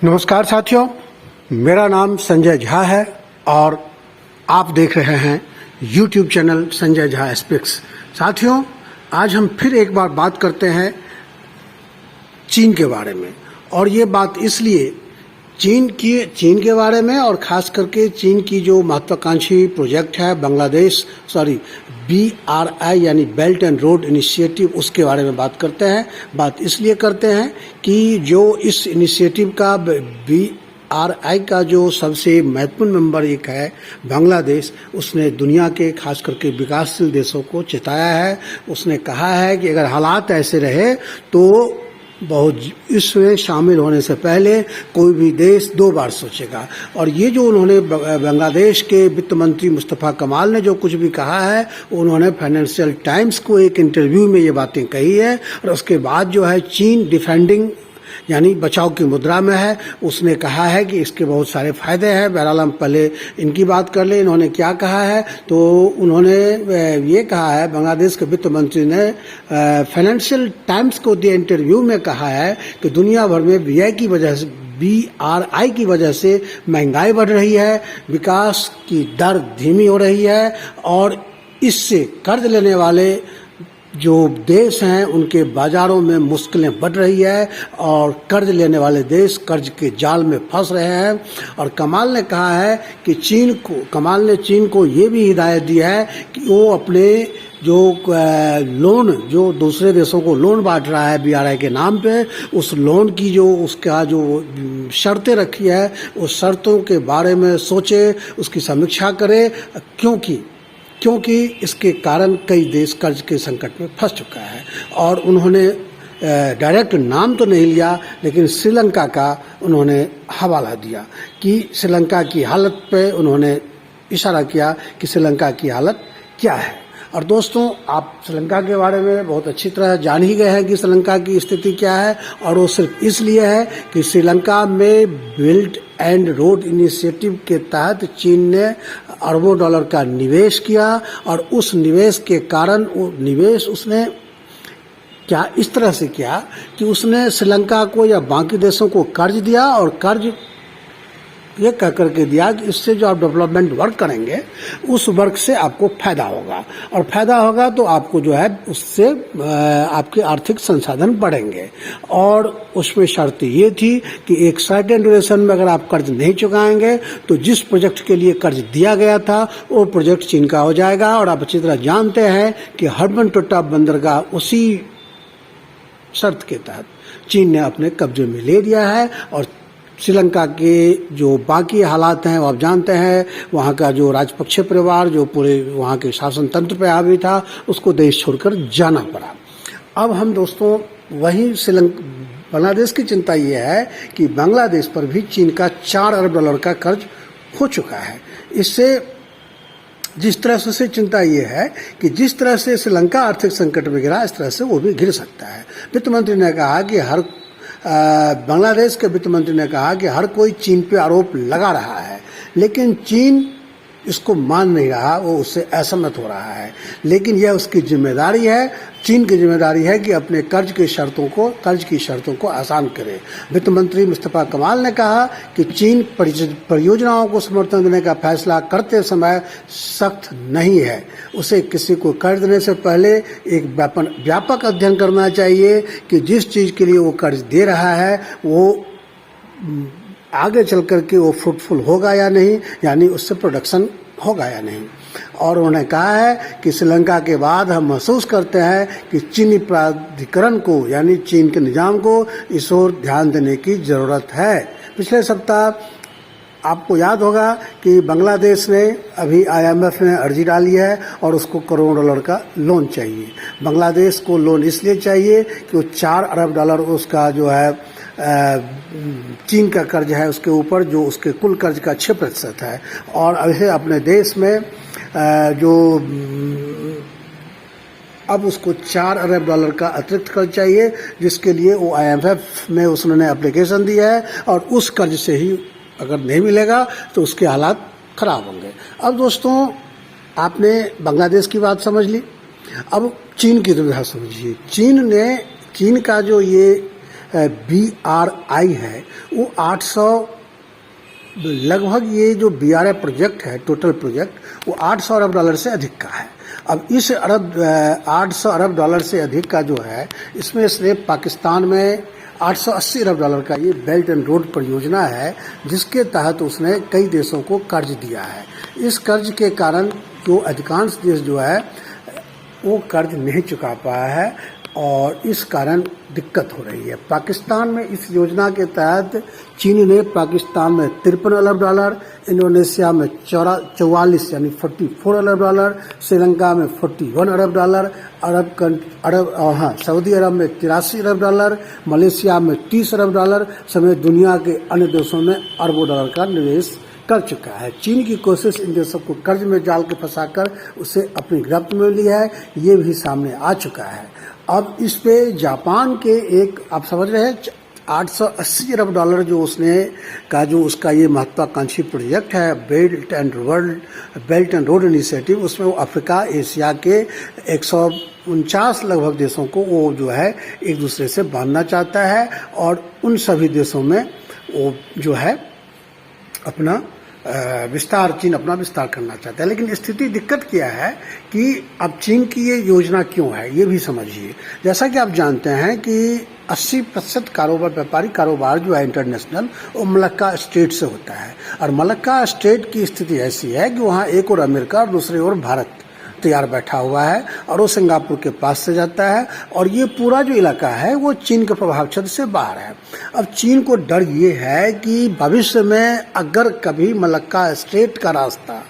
नमस्कार साथियों, मेरा नाम संजय झा है और आप देख रहे हैं YouTube channel Sanjay Jha speaks. साथियों, आज हम फिर एक बार बात करते हैं चीन के बारे में, और ये बात इसलिए चीन के बारे में, और ख़ास करके चीन की जो महत्वाकांक्षी प्रोजेक्ट है BRI यानी बेल्ट एंड रोड इनिशिएटिव, उसके बारे में बात करते हैं। बात इसलिए करते हैं कि जो इस इनिशिएटिव का BRI का जो सबसे महत्वपूर्ण मेंबर एक है बांग्लादेश, उसने दुनिया के खास करके विकासशील देशों को चेताया है। उसने कहा है कि अगर हालात ऐसे रहे तो इसमें शामिल होने से पहले कोई भी देश 2 बार सोचेगा। और ये जो उन्होंने बांग्लादेश के वित्त मंत्री मुस्तफ़ा कमाल ने जो कुछ भी कहा है, उन्होंने फाइनेंशियल टाइम्स को एक इंटरव्यू में ये बातें कही है। और उसके बाद जो है चीन डिफेंडिंग यानी बचाव की मुद्रा में है। उसने कहा है कि इसके बहुत सारे फायदे हैं। बहरहाल हम पहले इनकी बात कर ले। इन्होंने क्या कहा है, तो उन्होंने ये कहा है, बांग्लादेश के वित्त मंत्री ने फाइनेंशियल टाइम्स को दिए इंटरव्यू में कहा है कि दुनिया भर में BRI की वजह से महंगाई बढ़ रही है, विकास की दर धीमी हो रही है, और इससे कर्ज लेने वाले जो देश हैं उनके बाजारों में मुश्किलें बढ़ रही है, और कर्ज लेने वाले देश कर्ज के जाल में फंस रहे हैं। और कमाल ने कहा है कि कमाल ने चीन को ये भी हिदायत दी है कि वो अपने जो लोन, जो दूसरे देशों को लोन बांट रहा है BRI के नाम पे, उस लोन की जो उसका जो शर्तें रखी है, उस शर्तों के बारे में सोचे, उसकी समीक्षा करे, क्योंकि इसके कारण कई देश कर्ज के संकट में फंस चुका है। और उन्होंने डायरेक्ट नाम तो नहीं लिया, लेकिन श्रीलंका का उन्होंने हवाला दिया कि श्रीलंका की हालत पे उन्होंने इशारा किया कि श्रीलंका की हालत क्या है। और दोस्तों, आप श्रीलंका के बारे में बहुत अच्छी तरह जान ही गए हैं कि श्रीलंका की स्थिति क्या है, और वो सिर्फ इसलिए है कि श्रीलंका में बेल्ट एंड रोड इनिशिएटिव के तहत चीन ने अरबों डॉलर का निवेश किया, और उस निवेश के कारण वो निवेश उसने क्या इस तरह से किया कि उसने श्रीलंका को या बाकी देशों को कर्ज दिया, और कर्ज ये कह करके दिया कि इससे जो आप डेवलपमेंट वर्क करेंगे उस वर्क से आपको फायदा होगा, और फायदा होगा तो आपको जो है उससे आपके आर्थिक संसाधन बढ़ेंगे। और उसमें शर्त ये थी कि एक सर्टेन ड्यूरेशन में अगर आप कर्ज नहीं चुकाएंगे तो जिस प्रोजेक्ट के लिए कर्ज दिया गया था वो प्रोजेक्ट चीन का हो जाएगा। और आप अच्छी तरह जानते हैं कि हरबनटोटा बंदरगाह उसी शर्त के तहत चीन ने अपने कब्जे में ले लिया है। और श्रीलंका के जो बाकी हालात हैं वो आप जानते हैं, वहाँ का जो राजपक्षे परिवार जो पूरे वहाँ के शासन तंत्र पे हावी था, उसको देश छोड़कर जाना पड़ा। अब हम दोस्तों वहीं बांग्लादेश की चिंता ये है कि बांग्लादेश पर भी चीन का 4 अरब डॉलर का कर्ज हो चुका है। इससे जिस तरह से चिंता ये है कि जिस तरह से श्रीलंका आर्थिक संकट में गिरा, इस तरह से वो भी गिर सकता है। वित्त मंत्री ने कहा कि बांग्लादेश के वित्त मंत्री ने कहा कि हर कोई चीन पे आरोप लगा रहा है, लेकिन चीन इसको मान नहीं रहा, वो उससे असहमत हो रहा है। लेकिन यह उसकी जिम्मेदारी है, चीन की जिम्मेदारी है कि अपने कर्ज की शर्तों को आसान करे। वित्त मंत्री मुस्तफ़ा कमाल ने कहा कि चीन परियोजनाओं को समर्थन देने का फैसला करते समय सख्त नहीं है। उसे किसी को कर्ज देने से पहले एक व्यापक अध्ययन करना चाहिए कि जिस चीज़ के लिए वो कर्ज दे रहा है वो आगे चल करके वो फ्रूटफुल होगा या नहीं, यानी उससे प्रोडक्शन होगा या नहीं। और उन्होंने कहा है कि श्रीलंका के बाद हम महसूस करते हैं कि चीनी प्राधिकरण को यानी चीन के निजाम को इस ओर ध्यान देने की ज़रूरत है। पिछले सप्ताह आपको याद होगा कि बांग्लादेश ने अभी IMF ने अर्जी डाली है और उसको करोड़ों डॉलर का लोन चाहिए। बांग्लादेश को लोन इसलिए चाहिए कि वो 4 अरब डॉलर उसका जो है चीन का कर्ज है उसके ऊपर, जो उसके कुल कर्ज का 6% है। और अभी अपने देश में जो अब उसको 4 अरब डॉलर का अतिरिक्त कर्ज चाहिए, जिसके लिए वो IMF में उसने एप्लीकेशन दिया है, और उस कर्ज से ही अगर नहीं मिलेगा तो उसके हालात खराब होंगे। अब दोस्तों, आपने बांग्लादेश की बात समझ ली, अब चीन की दुविधा समझिए। चीन का जो ये BRI है वो 800 लगभग ये जो BRI प्रोजेक्ट है टोटल प्रोजेक्ट वो 800 अरब डॉलर से अधिक का है। अब इस 800 अरब डॉलर से अधिक का जो है इसमें सिर्फ पाकिस्तान में 880 अरब डॉलर का ये बेल्ट एंड रोड परियोजना है जिसके तहत उसने कई देशों को कर्ज दिया है। इस कर्ज के कारण जो अधिकांश देश जो है वो कर्ज नहीं चुका पाया है और इस कारण दिक्कत हो रही है। पाकिस्तान में इस योजना के तहत चीन ने पाकिस्तान में 53 अरब डॉलर, इंडोनेशिया में 44 यानी 44 अरब डॉलर, श्रीलंका में 41 अरब डॉलर, सऊदी अरब में 83 अरब डॉलर, मलेशिया में 30 अरब डॉलर समेत दुनिया के अन्य देशों में अरबों डॉलर का निवेश कर चुका है। चीन की कोशिश इन देशों को कर्ज में डाल के फंसाकर उसे अपनी गिरफ्त में लिया है, ये भी सामने आ चुका है। अब इस पे जापान के एक आप समझ रहे हैं 880 अरब डॉलर जो उसका ये महत्वाकांक्षी प्रोजेक्ट है बेल्ट एंड रोड इनिशिएटिव, उसमें वो अफ्रीका एशिया के 149 लगभग देशों को वो जो है एक दूसरे से बांधना चाहता है और उन सभी देशों में वो जो है अपना चीन अपना विस्तार करना चाहता है। लेकिन स्थिति दिक्कत क्या है कि अब चीन की ये योजना क्यों है ये भी समझिए। जैसा कि आप जानते हैं कि 80% व्यापारिक कारोबार जो है इंटरनेशनल वो मलक्का स्टेट से होता है और मलक्का स्टेट की स्थिति ऐसी है कि वहाँ एक और अमेरिका और दूसरी ओर भारत तैयार बैठा हुआ है और वो सिंगापुर के पास से जाता है और ये पूरा जो इलाका है वो चीन के प्रभाव क्षेत्र से बाहर है। अब चीन को डर ये है कि भविष्य में अगर कभी मलक्का स्ट्रेट का रास्ता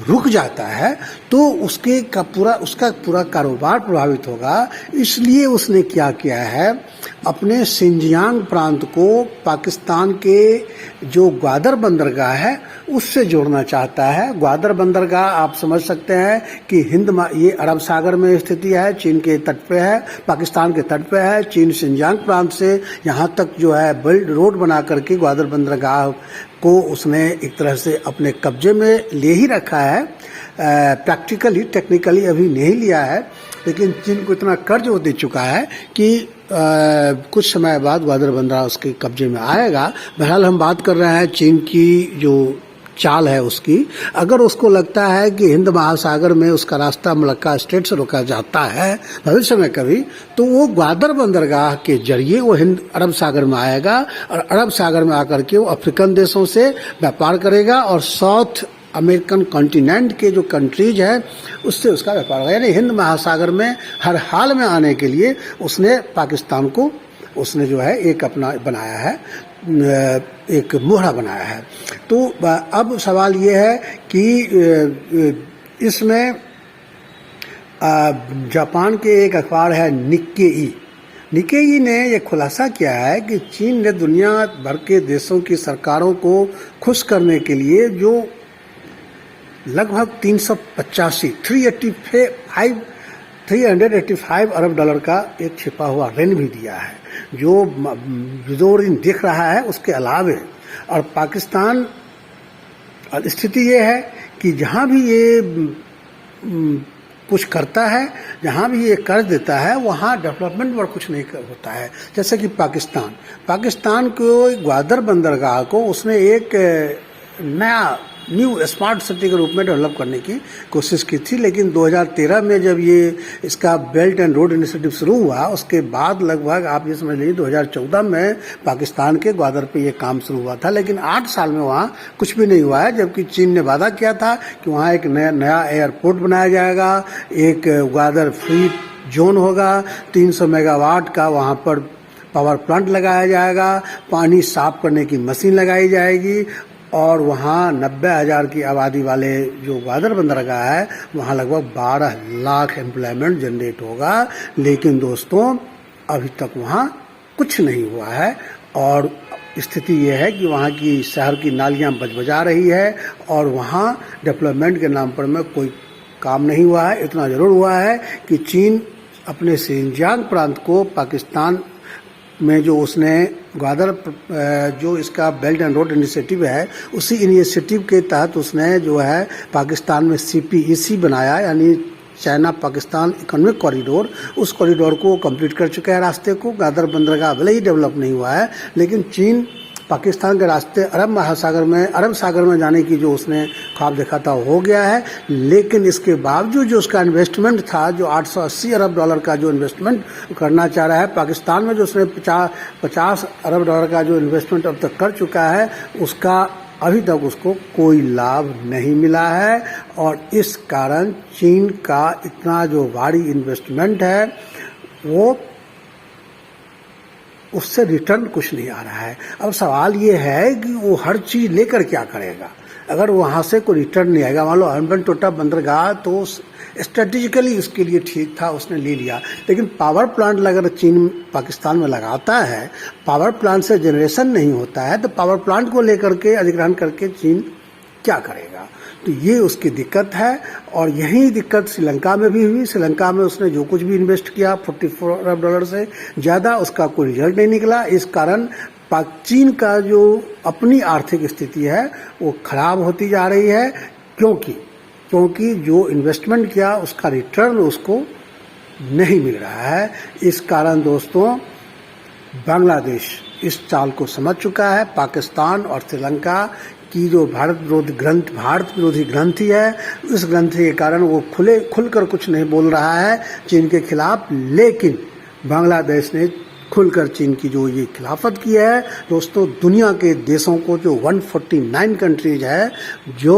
रुक जाता है तो उसका पूरा कारोबार प्रभावित होगा। इसलिए उसने क्या किया है, अपने सिंजियांग प्रांत को पाकिस्तान के जो ग्वादर बंदरगाह है उससे जोड़ना चाहता है। ग्वादर बंदरगाह आप समझ सकते हैं कि ये अरब सागर में स्थिति है, चीन के तट पे है, पाकिस्तान के तट पे है। चीन सिंजियांग प्रांत से यहाँ तक जो है बेल्ट रोड बना करके ग्वादर बंदरगाह को उसने एक तरह से अपने कब्जे में ले ही रखा है। टेक्निकली अभी नहीं लिया है, लेकिन चीन को इतना कर्ज वो दे चुका है कि कुछ समय बाद ग्वादर बंदरगाह उसके कब्जे में आएगा। बहरहाल हम बात कर रहे हैं चीन की जो चाल है उसकी। अगर उसको लगता है कि हिंद महासागर में उसका रास्ता मलक्का स्ट्रेट से रोका जाता है भविष्य में कभी, तो वो ग्वादर बंदरगाह के जरिए वो अरब सागर में आएगा और अरब सागर में आकर के वो अफ्रीकन देशों से व्यापार करेगा और साउथ अमेरिकन कॉन्टिनेंट के जो कंट्रीज है उससे उसका व्यापार होगा। यानी हिंद महासागर में हर हाल में आने के लिए उसने पाकिस्तान को जो है एक अपना बनाया है, एक मोहरा बनाया है। तो अब सवाल ये है कि इसमें जापान के एक अखबार है निक्केई ने यह खुलासा किया है कि चीन ने दुनिया भर के देशों की सरकारों को खुश करने के लिए जो लगभग 385 अरब डॉलर का एक छिपा हुआ ऋण भी दिया है जो ऋण दिख रहा है उसके अलावे। और पाकिस्तान स्थिति ये है कि जहाँ भी ये कुछ करता है, जहाँ भी ये कर्ज देता है, वहाँ डेवलपमेंट वर्क कुछ नहीं होता है। जैसे कि पाकिस्तान को ग्वादर बंदरगाह को उसने एक न्यू स्मार्ट सिटी के रूप में डेवलप करने की कोशिश की थी, लेकिन 2013 में जब ये इसका बेल्ट एंड रोड इनिशिएटिव शुरू हुआ उसके बाद लगभग आप ये समझ लीजिए 2014 में पाकिस्तान के ग्वादर पे ये काम शुरू हुआ था, लेकिन 8 साल में वहाँ कुछ भी नहीं हुआ है। जबकि चीन ने वादा किया था कि वहाँ एक नया एयरपोर्ट बनाया जाएगा, एक ग्वादर फ्री जोन होगा, 300 मेगावाट का वहाँ पर पावर प्लांट लगाया जाएगा, पानी साफ करने की मशीन लगाई जाएगी और वहाँ 90,000 की आबादी वाले जो ग्वादर बंदरगाह है वहाँ लगभग 12 लाख एम्प्लॉयमेंट जनरेट होगा। लेकिन दोस्तों अभी तक वहाँ कुछ नहीं हुआ है और स्थिति ये है कि वहाँ की शहर की नालियाँ बजबजा रही है और वहाँ डेवलपमेंट के नाम पर में कोई काम नहीं हुआ है। इतना ज़रूर हुआ है कि चीन अपने सिंजियांग प्रांत को पाकिस्तान में जो उसने ग्वादर जो इसका बेल्ट एंड रोड इनिशिएटिव है उसी इनिशिएटिव के तहत उसने जो है पाकिस्तान में CPEC बनाया, यानी चाइना पाकिस्तान इकोनॉमिक कॉरिडोर, उस कॉरिडोर को कंप्लीट कर चुका है रास्ते को। गादर बंदरगाह भले ही डेवलप नहीं हुआ है, लेकिन चीन पाकिस्तान के रास्ते अरब सागर में जाने की जो उसने ख्वाब देखा था हो गया है। लेकिन इसके बावजूद जो उसका इन्वेस्टमेंट था, जो 880 अरब डॉलर का जो इन्वेस्टमेंट करना चाह रहा है, पाकिस्तान में जो उसने 50 अरब डॉलर का जो इन्वेस्टमेंट अब तक कर चुका है, उसका अभी तक उसको कोई लाभ नहीं मिला है। और इस कारण चीन का इतना जो भारी इन्वेस्टमेंट है वो उससे रिटर्न कुछ नहीं आ रहा है। अब सवाल ये है कि वो हर चीज़ लेकर क्या करेगा। अगर वहाँ से कोई रिटर्न नहीं आएगा, मान लो हम्बनटोटा बंदरगाह तो स्ट्रेटेजिकली इसके लिए ठीक था, उसने ले लिया, लेकिन पावर प्लांट अगर चीन पाकिस्तान में लगाता है, पावर प्लांट से जनरेशन नहीं होता है, तो पावर प्लांट को लेकर के अधिग्रहण करके चीन क्या करेगा। तो ये उसकी दिक्कत है। और यही दिक्कत श्रीलंका में भी हुई। श्रीलंका में उसने जो कुछ भी इन्वेस्ट किया 44 अरब डॉलर से ज़्यादा, उसका कोई रिजल्ट नहीं निकला। इस कारण चीन का जो अपनी आर्थिक स्थिति है वो खराब होती जा रही है, क्योंकि जो इन्वेस्टमेंट किया उसका रिटर्न उसको नहीं मिल रहा है। इस कारण दोस्तों बांग्लादेश इस चाल को समझ चुका है। पाकिस्तान और श्रीलंका की जो भारत विरोधी ग्रंथि है, इस ग्रंथि के कारण वो खुलकर कुछ नहीं बोल रहा है चीन के खिलाफ। लेकिन बांग्लादेश ने खुलकर चीन की जो ये खिलाफत की है दोस्तों, दुनिया के देशों को जो 149 कंट्रीज है जो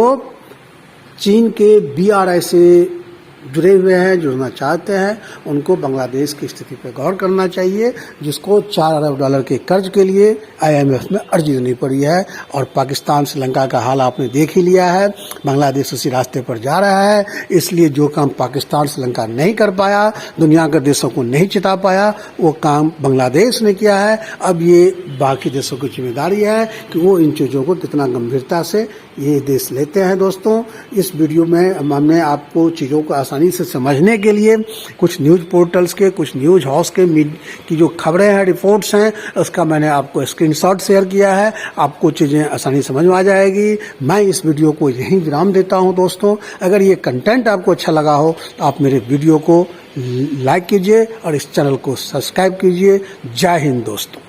चीन के BRI से जुड़े हुए हैं, जुड़ना चाहते हैं, उनको बांग्लादेश की स्थिति पर गौर करना चाहिए, जिसको 4 अरब डॉलर के कर्ज के लिए IMF में अर्जी देनी पड़ी है। और पाकिस्तान श्रीलंका का हाल आपने देख ही लिया है, बांग्लादेश उसी रास्ते पर जा रहा है। इसलिए जो काम पाकिस्तान श्रीलंका नहीं कर पाया, दुनिया के देशों को नहीं चिता पाया, वो काम बांग्लादेश ने किया है। अब ये बाकी देशों की जिम्मेदारी है कि वो इन चीज़ों को कितना गंभीरता से ये देश लेते हैं। दोस्तों इस वीडियो में हमने आपको चीज़ों को आसानी से समझने के लिए कुछ न्यूज़ पोर्टल्स के, कुछ न्यूज़ हाउस के की जो खबरें हैं, रिपोर्ट्स हैं, उसका मैंने आपको स्क्रीनशॉट शेयर किया है। आपको चीज़ें आसानी समझ में आ जाएगी। मैं इस वीडियो को यहीं विराम देता हूं दोस्तों। अगर ये कंटेंट आपको अच्छा लगा हो तो आप मेरे वीडियो को लाइक कीजिए और इस चैनल को सब्सक्राइब कीजिए। जय हिंद दोस्तों।